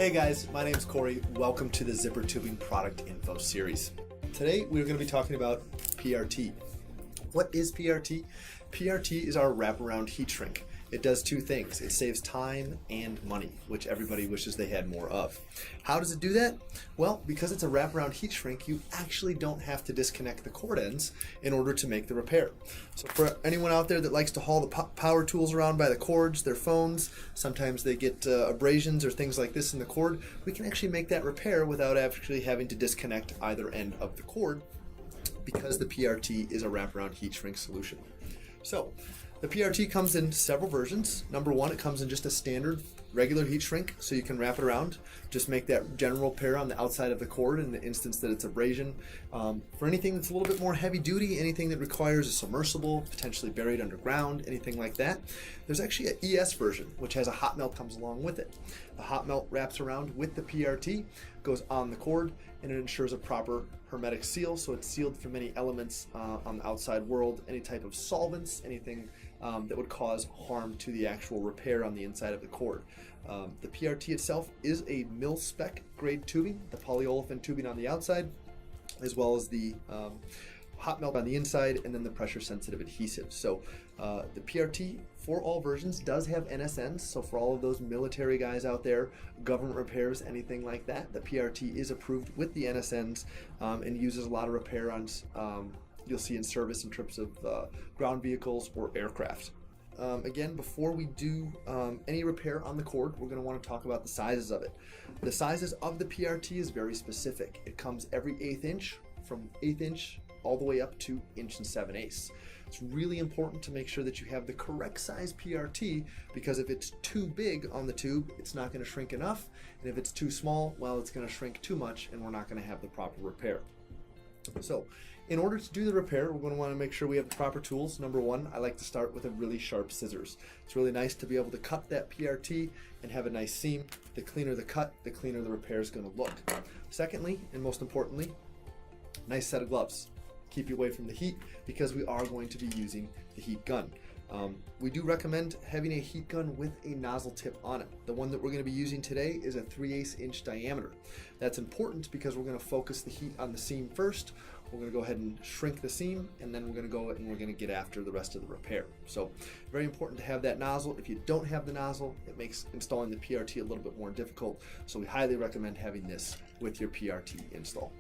Hey guys, my name's Corey. Welcome to the Zipper Tubing Product Info Series. Today we're going to be talking about PRT. What is PRT? PRT is our wraparound heat shrink. It does two things. It saves time and money, which everybody wishes they had more of. How does it do that? Well, because it's a wraparound heat shrink, you actually don't have to disconnect the cord ends in order to make the repair. So for anyone out there that likes to haul the power tools around by the cords, their phones, sometimes they get abrasions or things like this in the cord, we can actually make that repair without actually having to disconnect either end of the cord because the PRT is a wraparound heat shrink solution. So, the PRT comes in several versions. Number one, it comes in just a standard regular heat shrink, so you can wrap it around. Just make that general repair on the outside of the cord in the instance that it's abrasion. For anything that's a little bit more heavy duty, anything that requires a submersible, potentially buried underground, anything like that, there's actually an ES version, which has a hot melt comes along with it. The hot melt wraps around with the PRT, goes on the cord, and it ensures a proper hermetic seal, so it's sealed from any elements on the outside world, any type of solvents, anything that would cause harm to the actual repair on the inside of the cord. The PRT itself is a MIL-SPEC grade tubing, the polyolefin tubing on the outside, as well as the hot melt on the inside, and then the pressure sensitive adhesive. So the PRT for all versions does have NSNs, so for all of those military guys out there, government repairs, anything like that, the PRT is approved with the NSNs and uses a lot of repair on you'll see in service and trips of ground vehicles or aircraft. Again, before we do any repair on the cord, we're going to want to talk about the sizes of it. The sizes of the PRT is very specific. It comes every 1/8 inch, from 1/8 inch all the way up to 1 7/8. It's really important to make sure that you have the correct size PRT, because if it's too big on the tube, it's not going to shrink enough, and if it's too small, well, it's going to shrink too much and we're not going to have the proper repair. So in order to do the repair, we're going to want to make sure we have the proper tools. Number one, I like to start with a really sharp scissors. It's really nice to be able to cut that PRT and have a nice seam. The cleaner the cut, the cleaner the repair is going to look. Secondly, and most importantly, nice set of gloves. Keep you away from the heat, because we are going to be using the heat gun. We do recommend having a heat gun with a nozzle tip on it. The one that we're going to be using today is a 3/8 inch diameter. That's important because we're going to focus the heat on the seam first. We're going to go ahead and shrink the seam, and then we're going to go and we're going to get after the rest of the repair. So very important to have that nozzle. If you don't have the nozzle, it makes installing the PRT a little bit more difficult. So we highly recommend having this with your PRT install.